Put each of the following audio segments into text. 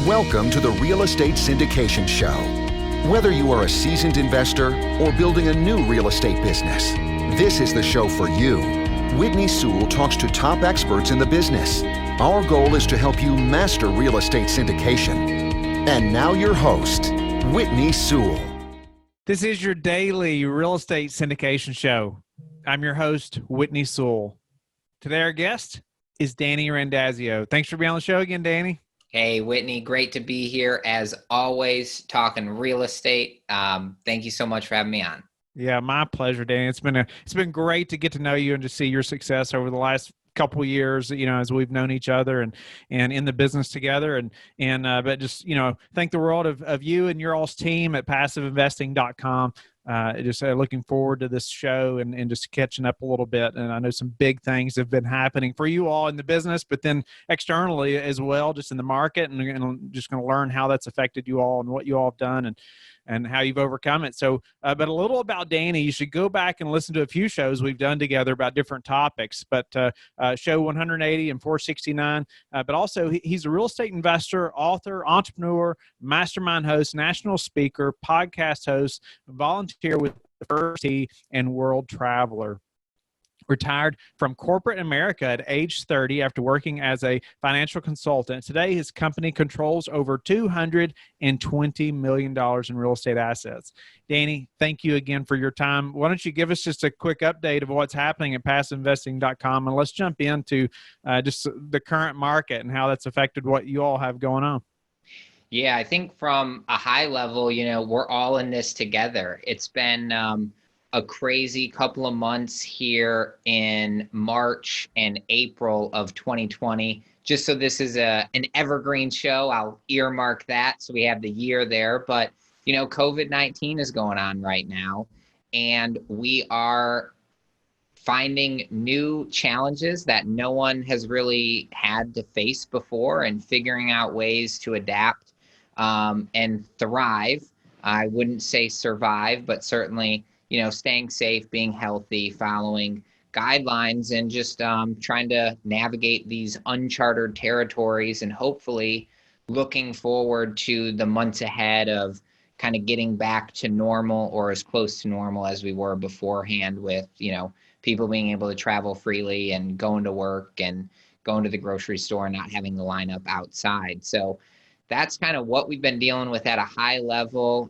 Welcome to the Real Estate Syndication Show. Whether you are a seasoned investor or building a new real estate business, this is the show for you. Whitney Sewell talks to top experts in the business. Our goal is to help you master real estate syndication. And now your host, Whitney Sewell. This is your daily real estate syndication show. I'm your host, Whitney Sewell. Today our guest is Danny Randazzo. Thanks for being on the show again, Danny. Hey, Whitney, great to be here as always, talking real estate. Thank you so much for having me on. Yeah, my pleasure, Danny. It's been great to get to know you and to see your success over the last couple of years, as we've known each other and in the business together but just, thank the world of you and your all's team at passiveinvesting.com. Just looking forward to this show and just catching up a little bit. And I know some big things have been happening for you all in the business, but then externally as well, just in the market, and just going to learn how that's affected you all and what you all have done and how you've overcome it. So, but a little about Danny, you should go back and listen to a few shows we've done together about different topics, but show 180 and 469, but also he's a real estate investor, author, entrepreneur, mastermind host, national speaker, podcast host, volunteer with the First Tee, and world traveler. Retired from corporate America at age 30 after working as a financial consultant. Today, his company controls over $220 million in real estate assets. Danny, thank you again for your time. Why don't you give us just a quick update of what's happening at passiveinvesting.com, and let's jump into just the current market and how that's affected what you all have going on. Yeah, I think from a high level, we're all in this together. It's been a crazy couple of months here in March and April of 2020. Just so this is an evergreen show, I'll earmark that so we have the year there. But, COVID-19 is going on right now, and we are finding new challenges that no one has really had to face before and figuring out ways to adapt and thrive. I wouldn't say survive, but certainly staying safe, being healthy, following guidelines, and just trying to navigate these uncharted territories, and hopefully looking forward to the months ahead of kind of getting back to normal or as close to normal as we were beforehand, with, people being able to travel freely and going to work and going to the grocery store and not having to line up outside. So that's kind of what we've been dealing with at a high level,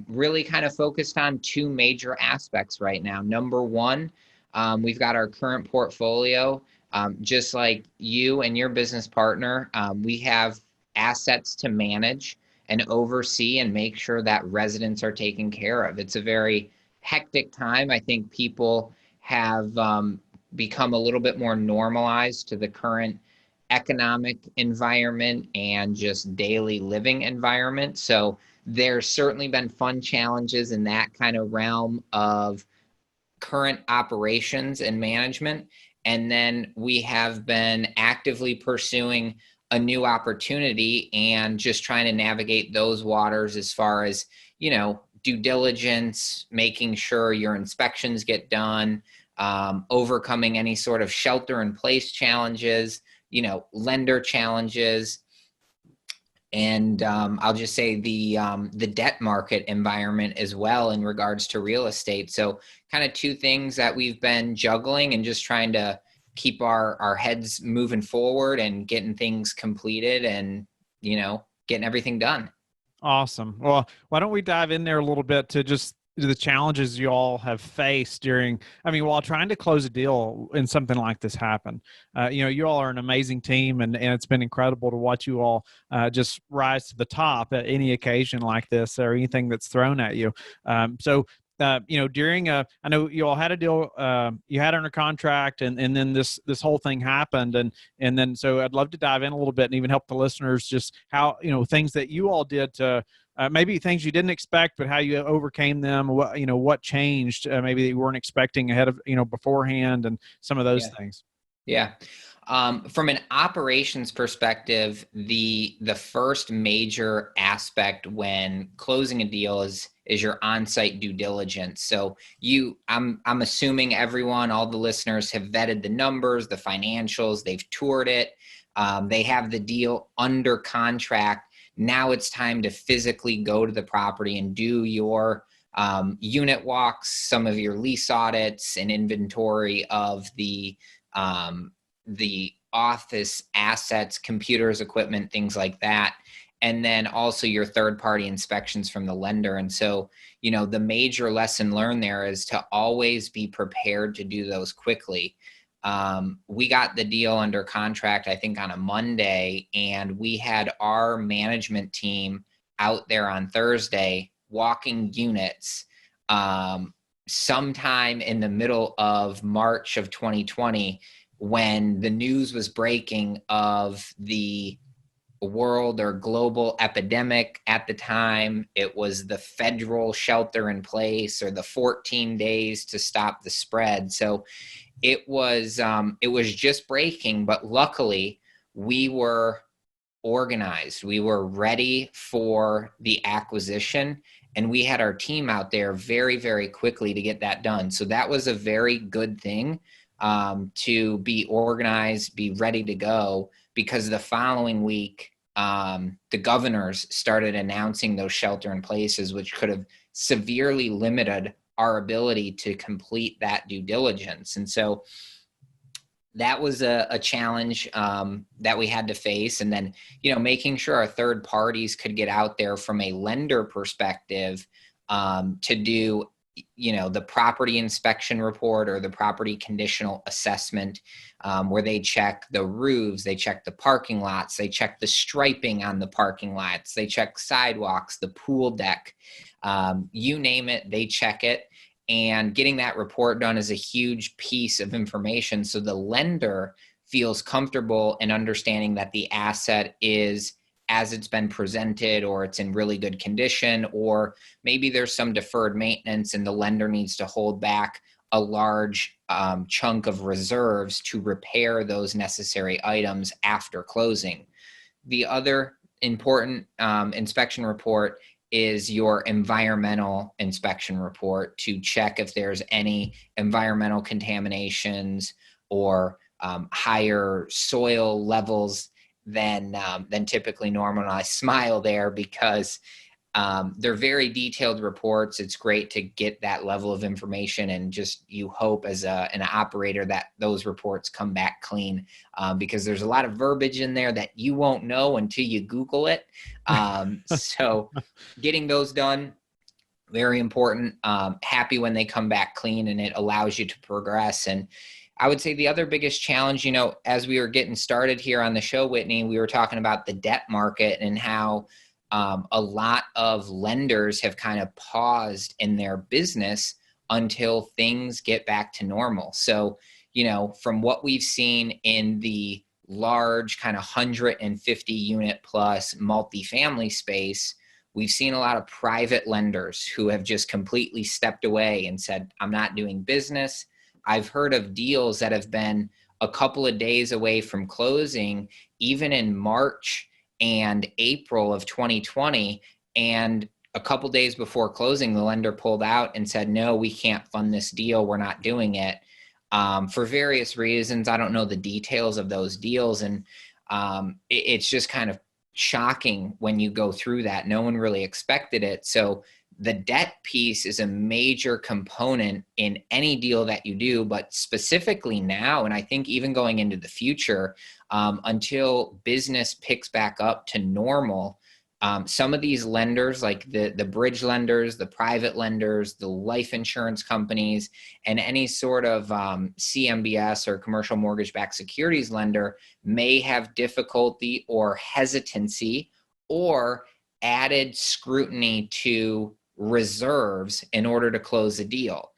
really kind of focused on two major aspects right now. Number one, we've got our current portfolio. Just like you and your business partner, we have assets to manage and oversee and make sure that residents are taken care of. It's a very hectic time. I think people have become a little bit more normalized to the current economic environment and just daily living environment. So there's certainly been fun challenges in that kind of realm of current operations and management. And then we have been actively pursuing a new opportunity and just trying to navigate those waters as far as, due diligence, making sure your inspections get done, overcoming any sort of shelter in place challenges, lender challenges, and I'll just say the debt market environment as well in regards to real estate. So kind of two things that we've been juggling and just trying to keep our heads moving forward and getting things completed and, getting everything done. Awesome. Well, why don't we dive in there a little bit to just the challenges you all have faced while trying to close a deal and something like this happen. You all are an amazing team, and it's been incredible to watch you all just rise to the top at any occasion like this or anything that's thrown at you. During I know you all had a deal, you had under contract, and then this whole thing happened, and then so I'd love to dive in a little bit and even help the listeners just how things that you all did to maybe things you didn't expect, but how you overcame them. What changed maybe that you weren't expecting ahead of beforehand, and some of those things. Yeah. From an operations perspective, the first major aspect when closing a deal is your on-site due diligence. So I'm assuming everyone, all the listeners, have vetted the numbers, the financials, they've toured it, they have the deal under contract. now it's time to physically go to the property and do your unit walks, some of your lease audits, and inventory of the office assets, computers, equipment, things like that. And then also your third-party inspections from the lender. And so, the major lesson learned there is to always be prepared to do those quickly. We got the deal under contract, I think, on a Monday, and we had our management team out there on Thursday walking units sometime in the middle of March of 2020, when the news was breaking of the world or global epidemic at the time. It was the federal shelter in place, or the 14 days to stop the spread. So it was just breaking, but luckily we were organized. We were ready for the acquisition, and we had our team out there very, very quickly to get that done. So that was a very good thing, to be organized, be ready to go, because the following week, the governors started announcing those shelter in places, which could have severely limited our ability to complete that due diligence. And so that was a challenge that we had to face. And then, making sure our third parties could get out there from a lender perspective to do, the property inspection report or the property conditional assessment, where they check the roofs, they check the parking lots, they check the striping on the parking lots, they check sidewalks, the pool deck, you name it, they check it. And getting that report done is a huge piece of information, so the lender feels comfortable in understanding that the asset is as it's been presented, or it's in really good condition, or maybe there's some deferred maintenance and the lender needs to hold back a large chunk of reserves to repair those necessary items after closing. The other important inspection report is your environmental inspection report, to check if there's any environmental contaminations or higher soil levels than typically normal. And I smile there because they're very detailed reports. It's great to get that level of information, and just you hope as an operator that those reports come back clean, because there's a lot of verbiage in there that you won't know until you Google it. So getting those done, very important. Happy when they come back clean, and it allows you to progress. And I would say the other biggest challenge, as we were getting started here on the show, Whitney, we were talking about the debt market and how a lot of lenders have kind of paused in their business until things get back to normal. So, from what we've seen in the large kind of 150 unit plus multifamily space, we've seen a lot of private lenders who have just completely stepped away and said, I'm not doing business. I've heard of deals that have been a couple of days away from closing, even in March and April of 2020. And a couple days before closing, the lender pulled out and said, no, we can't fund this deal. We're not doing it, for various reasons. I don't know the details of those deals. And it's just kind of shocking when you go through that. No one really expected it. So the debt piece is a major component in any deal that you do, but specifically now, and I think even going into the future, until business picks back up to normal, some of these lenders, like the bridge lenders, the private lenders, the life insurance companies, and any sort of CMBS or commercial mortgage-backed securities lender, may have difficulty or hesitancy or added scrutiny to reserves in order to close a deal.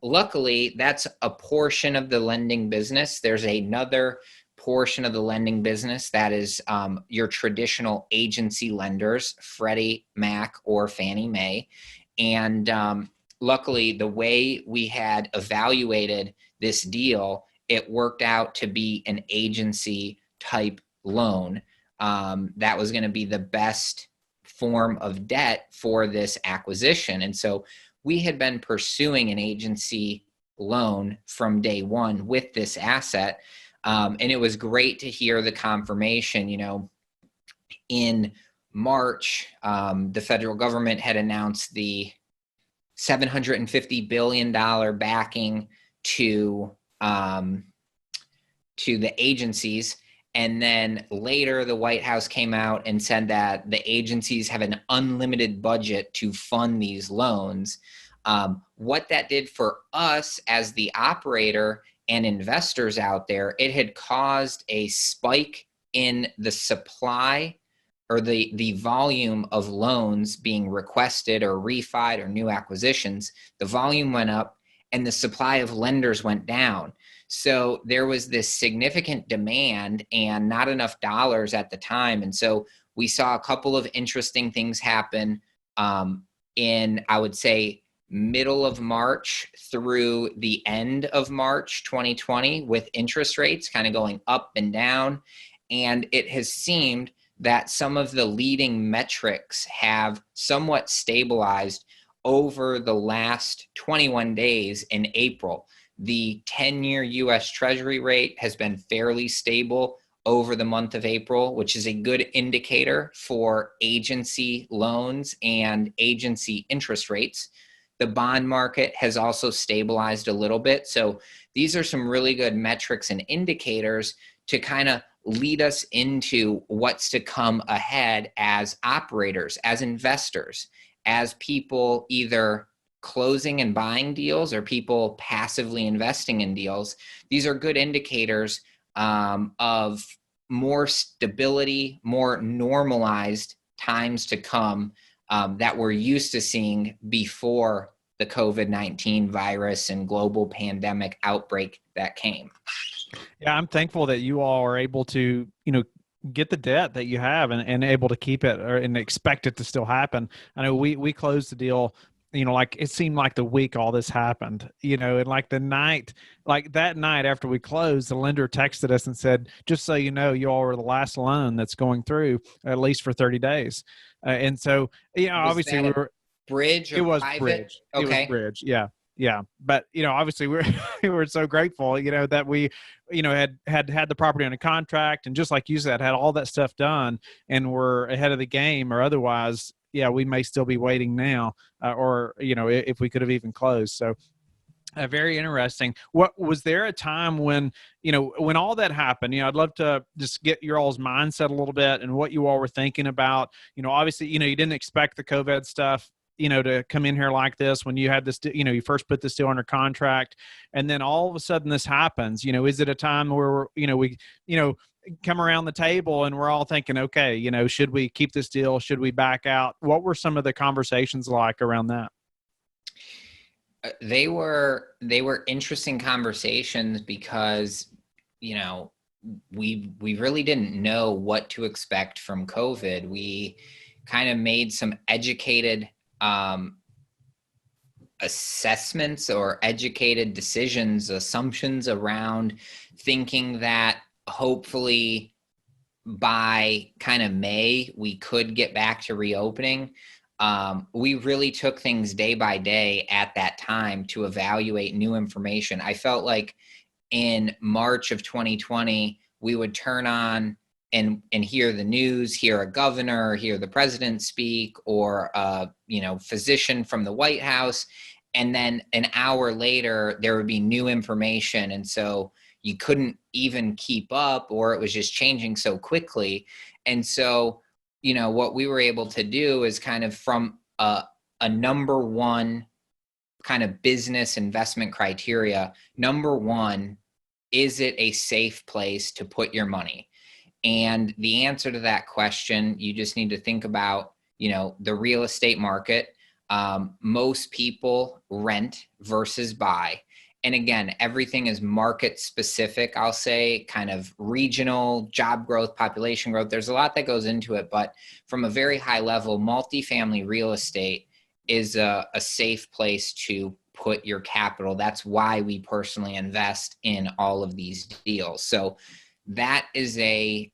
Luckily, that's a portion of the lending business. There's another portion of the lending business that is your traditional agency lenders, Freddie Mac or Fannie Mae. And luckily, the way we had evaluated this deal, it worked out to be an agency type loan that was going to be the best form of debt for this acquisition. And so we had been pursuing an agency loan from day one with this asset. And it was great to hear the confirmation, in March, the federal government had announced the $750 billion backing to the agencies. And then later, the White House came out and said that the agencies have an unlimited budget to fund these loans. What that did for us as the operator and investors out there, it had caused a spike in the supply or the volume of loans being requested or refied or new acquisitions. The volume went up and the supply of lenders went down. So there was this significant demand and not enough dollars at the time. And so we saw a couple of interesting things happen in, I would say, middle of March through the end of March 2020, with interest rates kind of going up and down. And it has seemed that some of the leading metrics have somewhat stabilized over the last 21 days in April. The 10-year U.S. Treasury rate has been fairly stable over the month of April, which is a good indicator for agency loans and agency interest rates. The bond market has also stabilized a little bit. So these are some really good metrics and indicators to kind of lead us into what's to come ahead as operators, as investors, as people either closing and buying deals or people passively investing in deals. These are good indicators of more stability, more normalized times to come that we're used to seeing before the COVID-19 virus and global pandemic outbreak that came. Yeah, I'm thankful that you all are able to, get the debt that you have and able to keep it and expect it to still happen. I know we closed the deal, like it seemed like the week all this happened, and like that night after we closed, the lender texted us and said, just so you know, you all are the last loan that's going through at least for 30 days. And so, obviously we were Bridge or it was private? Bridge. Okay. It was Bridge. Yeah. Yeah. But, obviously we were so grateful, that we, had the property under contract, and just like you said, had all that stuff done and we're ahead of the game, or otherwise, yeah, we may still be waiting now, or, if we could have even closed. So very interesting. What was there a time when, when all that happened, I'd love to just get your all's mindset a little bit and what you all were thinking about, obviously, you didn't expect the COVID stuff, to come in here like this when you had this, you first put this deal under contract, and then all of a sudden this happens. Is it a time where, we come around the table and we're all thinking, okay, should we keep this deal? Should we back out? What were some of the conversations like around that? They were interesting conversations because, we really didn't know what to expect from COVID. We kind of made some educated assessments or educated decisions, assumptions around thinking that hopefully by kind of May, we could get back to reopening. We really took things day by day at that time to evaluate new information. I felt like in March of 2020, we would turn on and hear the news, hear a governor, hear the president speak, or physician from the White House. And then an hour later, there would be new information. And so you couldn't even keep up, or it was just changing so quickly. And so, what we were able to do is kind of from a number one kind of business investment criteria. Number one, is it a safe place to put your money? And the answer to that question, you just need to think about, the real estate market. Most people rent versus buy. And again, everything is market specific, I'll say, kind of regional, job growth, population growth. There's a lot that goes into it, but from a very high level, multifamily real estate is a safe place to put your capital. That's why we personally invest in all of these deals. So that is a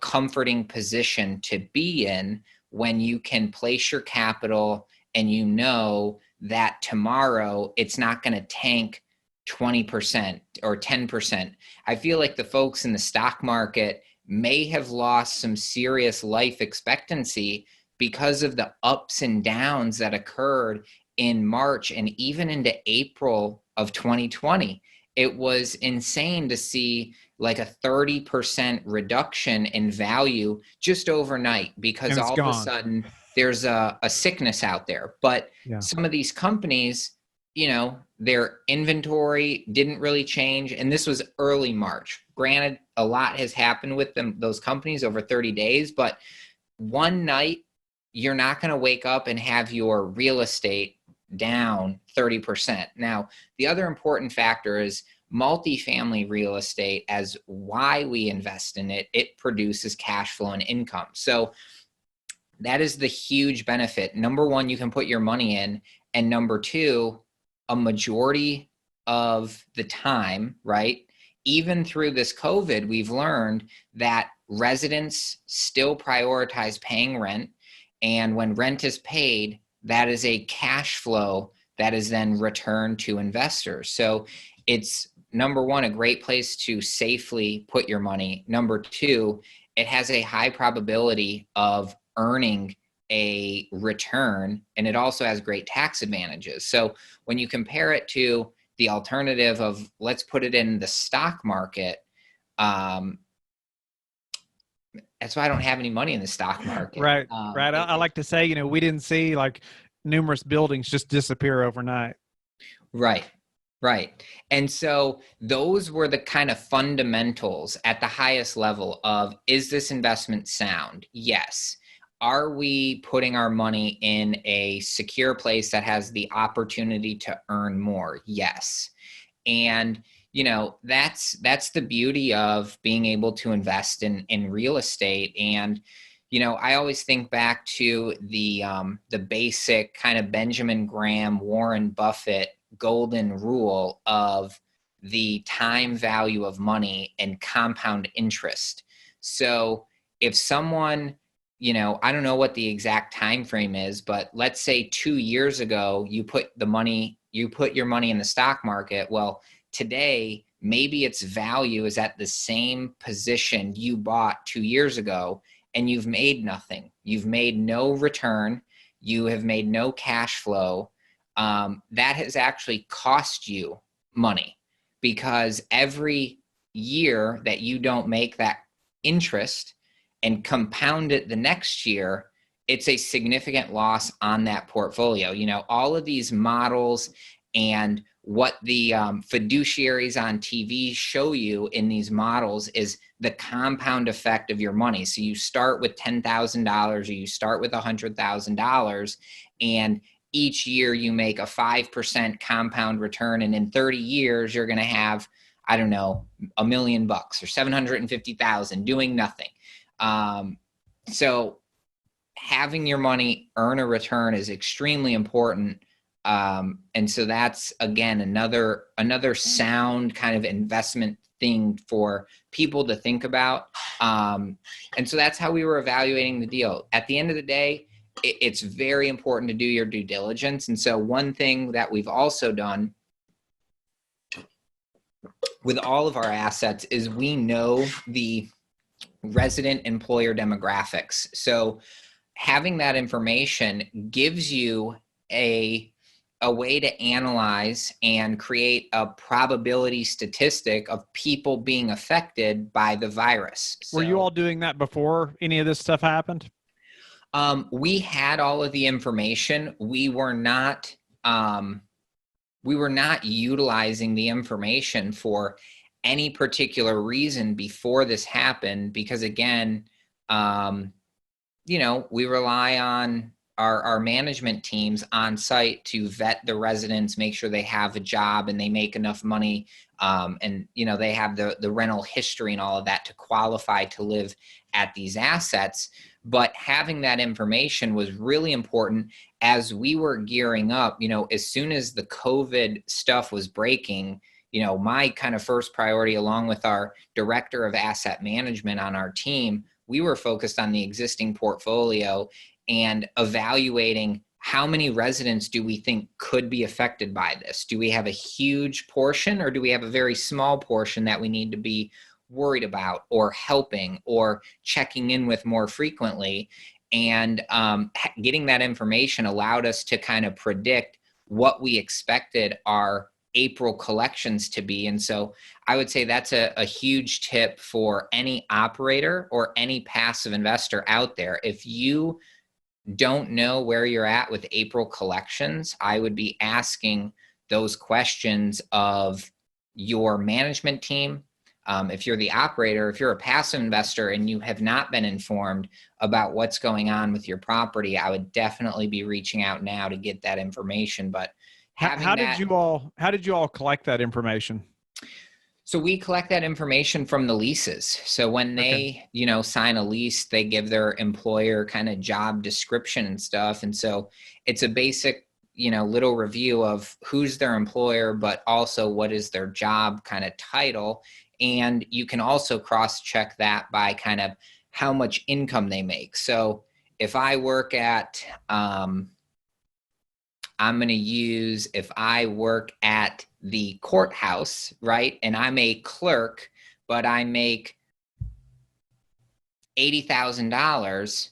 comforting position to be in when you can place your capital and that tomorrow it's not going to tank 20% or 10%. I feel like the folks in the stock market may have lost some serious life expectancy because of the ups and downs that occurred in March and even into April of 2020. It was insane to see like a 30% reduction in value just overnight, because all of a sudden there's a sickness out there. But some of these companies, their inventory didn't really change. And this was early March. Granted, a lot has happened with those companies over 30 days, but one night you're not going to wake up and have your real estate down 30%. Now, the other important factor is multifamily real estate. As why we invest in it, it produces cash flow and income. So that is the huge benefit. Number one, you can put your money in. And number two, a majority of the time, right, even through this COVID, we've learned that residents still prioritize paying rent. And when rent is paid, that is a cash flow that is then returned to investors. So it's, number one, a great place to safely put your money. Number two, it has a high probability of earning a return, and it also has great tax advantages. So when you compare it to the alternative of, let's put it in the stock market, that's why I don't have any money in the stock market. Right. I like to say, we didn't see like numerous buildings just disappear overnight. Right. And so those were the kind of fundamentals at the highest level of, is this investment sound? Yes. Are we putting our money in a secure place that has the opportunity to earn more? Yes. And that's the beauty of being able to invest in real estate. And, I always think back to the basic kind of Benjamin Graham, Warren Buffett golden rule of the time value of money and compound interest. So if someone, I don't know what the exact time frame is, but let's say 2 years ago, you put your money in the stock market. Well, today, maybe its value is at the same position you bought 2 years ago, and you've made nothing. You've made no return. You have made no cash flow. That has actually cost you money, because every year that you don't make that interest and compound it the next year, it's a significant loss on that portfolio. All of these models and what the fiduciaries on TV show you in these models is the compound effect of your money. So you start with $10,000 or you start with $100,000, and each year you make a 5% compound return. And in 30 years, you're going to have, I don't know, $1 million or $750,000 doing nothing. So having your money earn a return is extremely important. And so that's, again, another sound kind of investment thing for people to think about. And so that's how we were evaluating the deal. At the end of the day, it's very important to do your due diligence. And so one thing that we've also done with all of our assets is we know the resident employer demographics. So having that information gives you a way to analyze and create a probability statistic of people being affected by the virus. Were you all doing that before any of this stuff happened? We had all of the information. We were not utilizing the information for any particular reason before this happened, because again, we rely on our management teams on site to vet the residents, make sure they have a job and they make enough money. And they have the rental history and all of that to qualify to live at these assets. But having that information was really important as we were gearing up. As soon as the COVID stuff was breaking, my kind of first priority, along with our director of asset management on our team, we were focused on the existing portfolio and evaluating how many residents do we think could be affected by this? Do we have a huge portion, or do we have a very small portion that we need to be worried about or helping or checking in with more frequently. And getting that information allowed us to kind of predict what we expected our April collections to be. And so I would say that's a huge tip for any operator or any passive investor out there. If you don't know where you're at with April collections, I would be asking those questions of your management team. If you're the operator, if you're a passive investor and you have not been informed about what's going on with your property, I would definitely be reaching out now to get that information. But how did you all collect that information? So we collect that information from the leases. So when they, sign a lease, they give their employer kind of job description and stuff. And so it's a basic, little review of who's their employer, but also what is their job kind of title. And you can also cross-check that by kind of how much income they make. So if I work at, if I work at the courthouse, right, and I'm a clerk, but I make $80,000,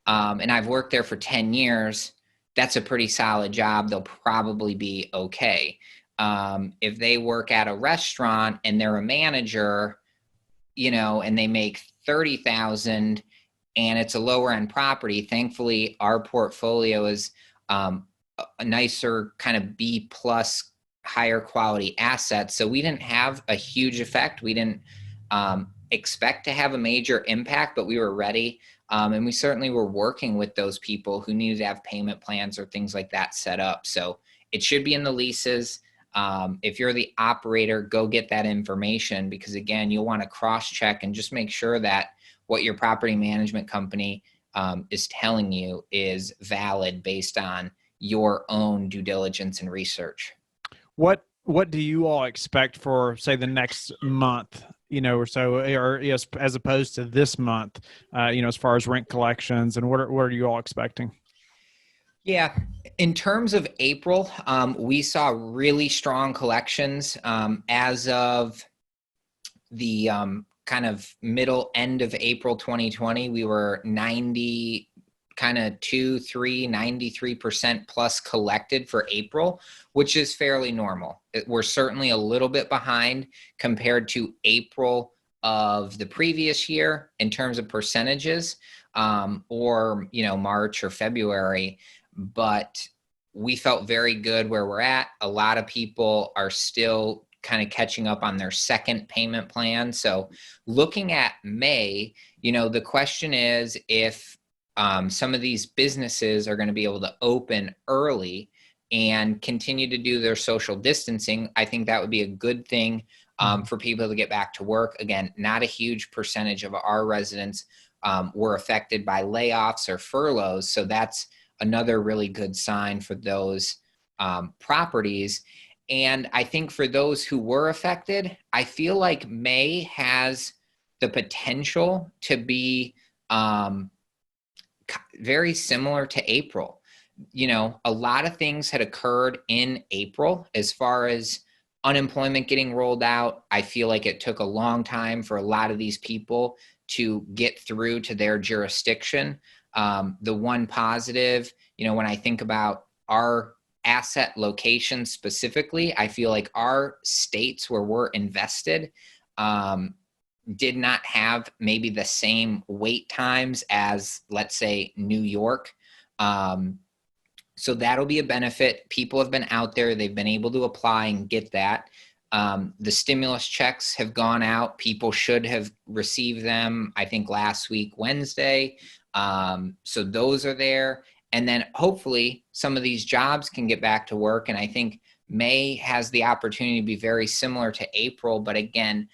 and I've worked there for 10 years, that's a pretty solid job. They'll probably be okay. If they work at a restaurant and they're a manager, and they make $30,000 and it's a lower end property, thankfully our portfolio is a nicer kind of B plus higher quality assets. So we didn't have a huge effect. We didn't expect to have a major impact, but we were ready. And we certainly were working with those people who needed to have payment plans or things like that set up. So it should be in the leases. If you're the operator, go get that information, because again, you'll want to cross-check and just make sure that what your property management company is telling you is valid based on your own due diligence and research. What do you all expect for, say, the next month, or so, or as opposed to this month, as far as rent collections, and what are you all expecting? Yeah, in terms of April, we saw really strong collections. As of the kind of middle end of April 2020, we were 93% plus collected for April, which is fairly normal. We're certainly a little bit behind compared to April of the previous year in terms of percentages, or March or February. But we felt very good where we're at. A lot of people are still kind of catching up on their second payment plan. So looking at May, the question is if some of these businesses are going to be able to open early and continue to do their social distancing. I think that would be a good thing for people to get back to work. Again, not a huge percentage of our residents were affected by layoffs or furloughs. So that's another really good sign for those properties. And I think for those who were affected, I feel like May has the potential to be very similar to April. A lot of things had occurred in April as far as unemployment getting rolled out. I feel like it took a long time for a lot of these people to get through to their jurisdiction. The one positive, when I think about our asset location specifically, I feel like our states where we're invested did not have maybe the same wait times as, let's say, New York. So that'll be a benefit. People have been out there. They've been able to apply and get that. The stimulus checks have gone out. People should have received them, I think, last week, Wednesday. So those are there. And then hopefully some of these jobs can get back to work. And I think May has the opportunity to be very similar to April. But again,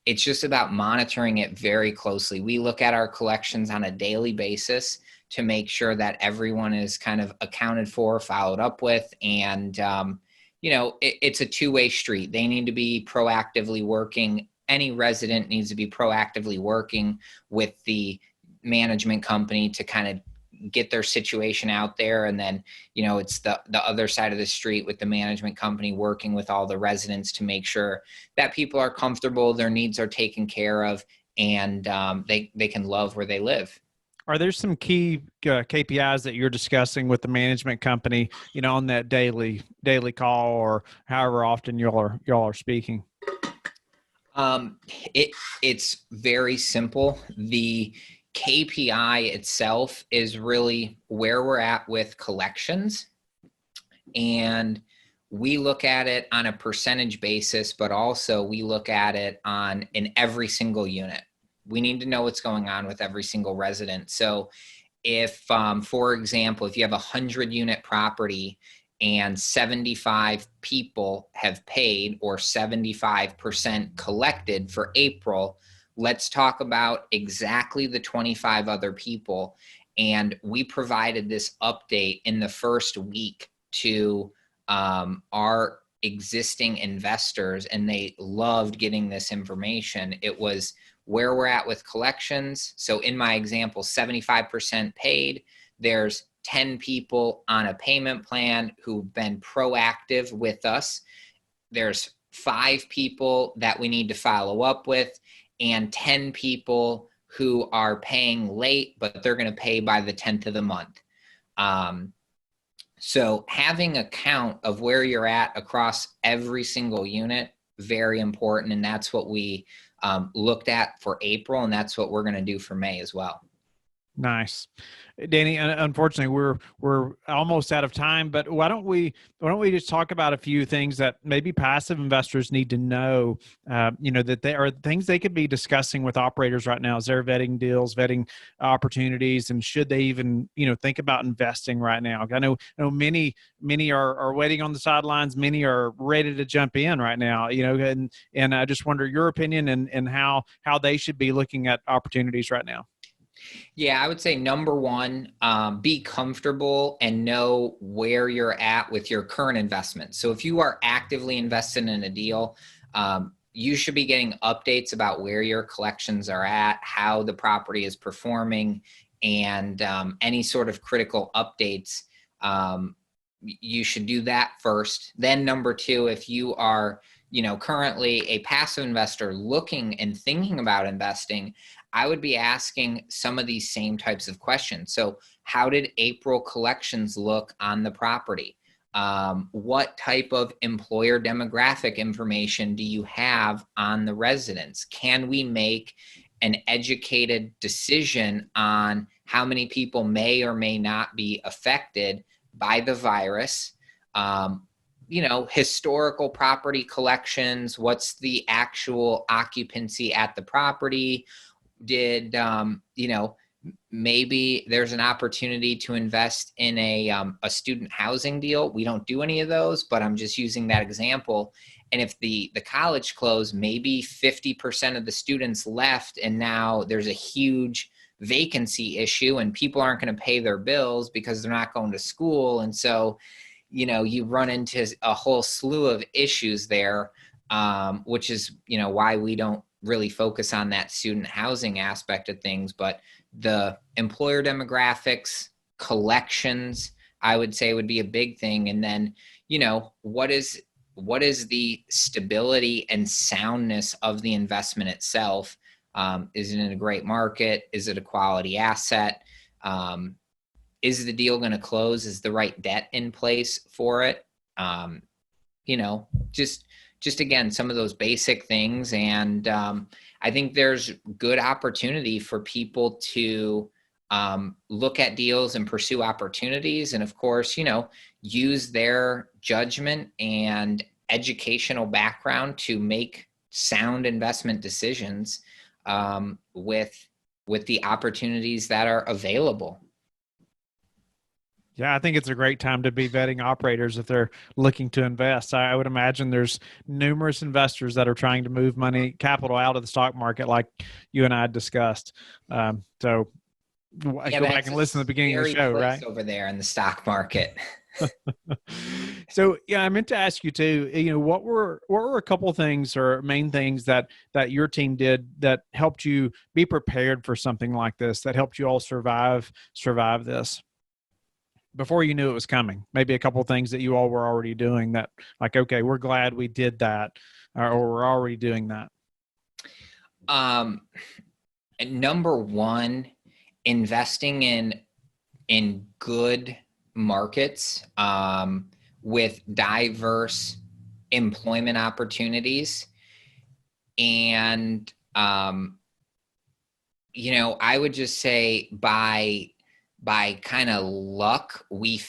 it's just about monitoring it very closely. We look at our collections on a daily basis to make sure that everyone is kind of accounted for, followed up with. And, it's a two-way street. They need to be proactively working. Any resident needs to be proactively working with the management company to kind of get their situation out there. And then, it's the other side of the street with the management company working with all the residents to make sure that people are comfortable, their needs are taken care of, and they can love where they live. Are there some key KPIs that you're discussing with the management company, on that daily call, or however often y'all are speaking? It's very simple. The KPI itself is really where we're at with collections, and we look at it on a percentage basis, but also we look at it in every single unit. We need to know what's going on with every single resident. So if, for example, if you have a 100-unit property and 75 people have paid, or 75% collected for April, let's talk about exactly the 25 other people. And we provided this update in the first week to our existing investors, and they loved getting this information. It was where we're at with collections. So in my example, 75% paid. There's 10 people on a payment plan who've been proactive with us. There's 5 people that we need to follow up with, and 10 people who are paying late, but they're going to pay by the 10th of the month. So having a count of where you're at across every single unit, very important. And that's what we looked at for April, and that's what we're going to do for May as well. Nice. Danny, unfortunately, we're almost out of time, but why don't we just talk about a few things that maybe passive investors need to know, that they are things they could be discussing with operators right now as they're vetting deals, vetting opportunities, and should they even, think about investing right now? I know many are waiting on the sidelines. Many are ready to jump in right now, and I just wonder your opinion and how they should be looking at opportunities right now. Yeah, I would say number one, be comfortable and know where you're at with your current investment. So if you are actively invested in a deal, you should be getting updates about where your collections are at, how the property is performing, and any sort of critical updates. You should do that first. Then number two, if you are, currently a passive investor looking and thinking about investing, I would be asking some of these same types of questions. So how did April collections look on the property? What type of employer demographic information do you have on the residents? Can we make an educated decision on how many people may or may not be affected by the virus? Historical property collections, what's the actual occupancy at the property? Did, maybe there's an opportunity to invest in a student housing deal. We don't do any of those, but I'm just using that example. And if the college closed, maybe 50% of the students left, and now there's a huge vacancy issue and people aren't going to pay their bills because they're not going to school. And so, you run into a whole slew of issues there, which is, why we don't really focus on that student housing aspect of things. But the employer demographics, collections, I would say would be a big thing. And then, what is the stability and soundness of the investment itself? Is it in a great market? Is it a quality asset? Is the deal going to close? Is the right debt in place for it? Just again, some of those basic things. And I think there's good opportunity for people to look at deals and pursue opportunities. And of course, use their judgment and educational background to make sound investment decisions with the opportunities that are available. Yeah, I think it's a great time to be vetting operators if they're looking to invest. I would imagine there's numerous investors that are trying to move capital out of the stock market, like you and I discussed. So go back and listen to the beginning of the show, right? Over there in the stock market. So yeah, I meant to ask you too, what were a couple of things or main things that your team did that helped you be prepared for something like this, that helped you all survive this before you knew it was coming? Maybe a couple of things that you all were already doing that, like, okay, we're glad we did that, or we're already doing that. Number one, investing in good markets with diverse employment opportunities. And, I would just say by kind of luck, we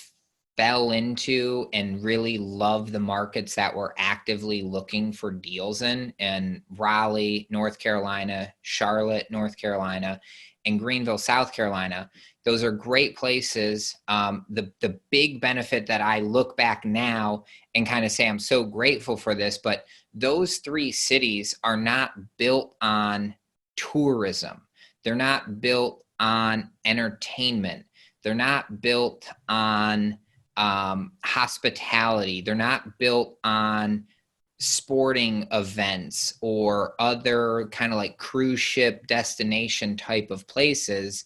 fell into and really love the markets that we're actively looking for deals in, and Raleigh, North Carolina, Charlotte, North Carolina, and Greenville, South Carolina. Those are great places. The big benefit that I look back now and kind of say, I'm so grateful for this, but those three cities are not built on tourism. They're not built on entertainment. They're not built on hospitality. They're not built on sporting events or other kind of like cruise ship destination type of places.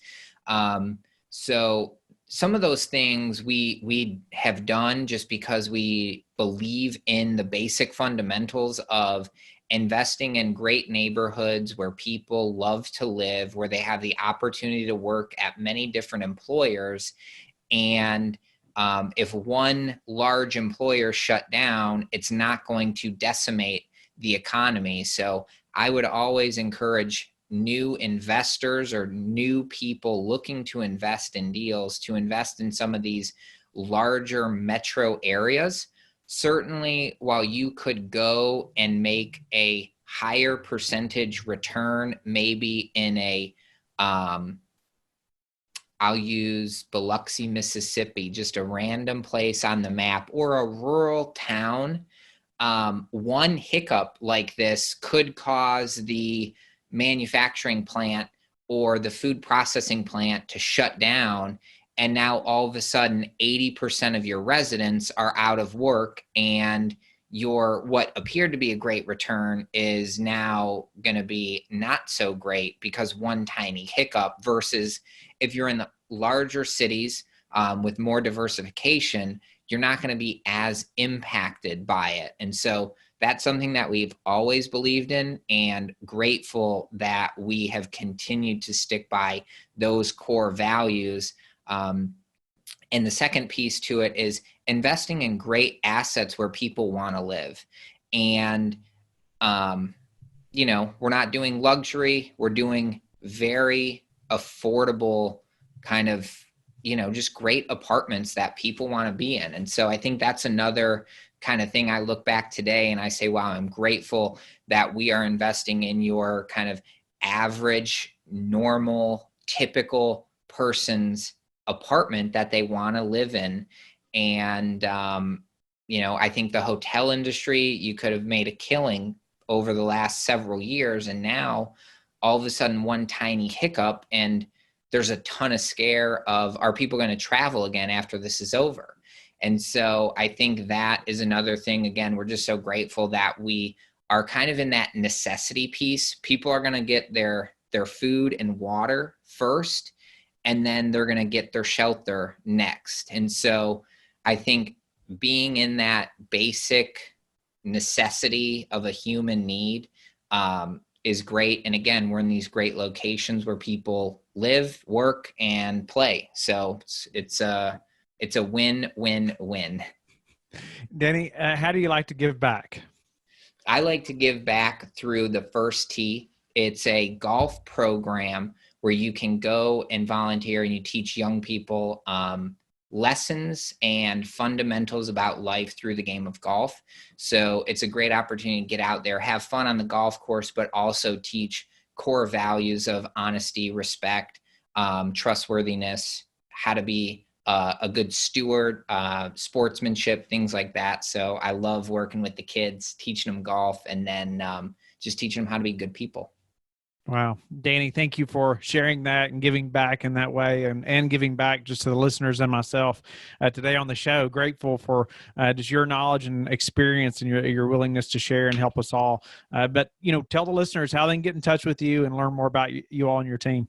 So some of those things we have done just because we believe in the basic fundamentals of investing in great neighborhoods where people love to live, where they have the opportunity to work at many different employers. And if one large employer shut down, it's not going to decimate the economy. So I would always encourage new investors or new people looking to invest in deals to invest in some of these larger metro areas. Certainly, while you could go and make a higher percentage return, maybe in a I'll use Biloxi, Mississippi, just a random place on the map, or a rural town. One hiccup like this could cause the manufacturing plant or the food processing plant to shut down. And now all of a sudden, 80% of your residents are out of work, and your what appeared to be a great return is now going to be not so great because one tiny hiccup, versus if you're in the larger cities with more diversification, you're not going to be as impacted by it. And so that's something that we've always believed in, and grateful that we have continued to stick by those core values. And the second piece to it is investing in great assets where people want to live. And, we're not doing luxury. We're doing very affordable kind of, just great apartments that people want to be in. And so I think that's another kind of thing I look back today and I say, wow, I'm grateful that we are investing in your kind of average, normal, typical person's apartment that they want to live in. And, I think the hotel industry, you could have made a killing over the last several years. And now all of a sudden, one tiny hiccup, and there's a ton of scare of, are people going to travel again after this is over? And so I think that is another thing. Again, we're just so grateful that we are kind of in that necessity piece. People are going to get their food and water first, and then they're going to get their shelter next. And so I think being in that basic necessity of a human need is great. And again, we're in these great locations where people live, work, and play. So it's a win-win-win. Danny, how do you like to give back? I like to give back through the First Tee. It's a golf program where you can go and volunteer, and you teach young people lessons and fundamentals about life through the game of golf. So it's a great opportunity to get out there, have fun on the golf course, but also teach core values of honesty, respect, trustworthiness, how to be a good steward, sportsmanship, things like that. So I love working with the kids, teaching them golf, and then just teaching them how to be good people. Wow. Danny, thank you for sharing that and giving back in that way, and giving back just to the listeners and myself today on the show. Grateful for just your knowledge and experience and your willingness to share and help us all. But, tell the listeners how they can get in touch with you and learn more about you all and your team.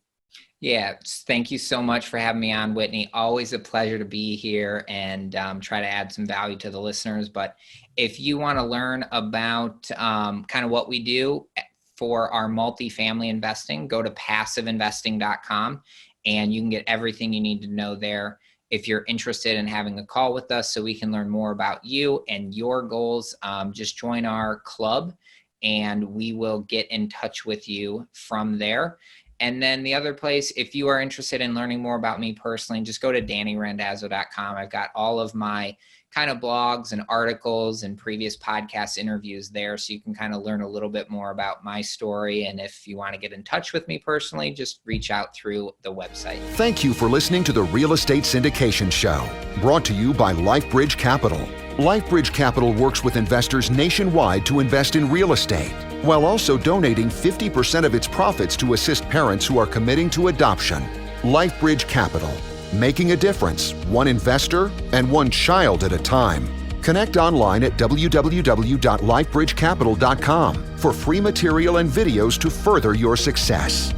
Yeah, thank you so much for having me on, Whitney. Always a pleasure to be here and try to add some value to the listeners. But if you want to learn about kind of what we do for our multifamily investing, go to passiveinvesting.com and you can get everything you need to know there. If you're interested in having a call with us so we can learn more about you and your goals, just join our club and we will get in touch with you from there. And then the other place, if you are interested in learning more about me personally, just go to DannyRandazzo.com. I've got all of my kind of blogs and articles and previous podcast interviews there, so you can kind of learn a little bit more about my story. And if you want to get in touch with me personally, just reach out through the website. Thank you for listening to the Real Estate Syndication Show, brought to you by LifeBridge Capital. LifeBridge Capital works with investors nationwide to invest in real estate, while also donating 50% of its profits to assist parents who are committing to adoption. LifeBridge Capital, making a difference, one investor and one child at a time. Connect online at www.lifebridgecapital.com for free material and videos to further your success.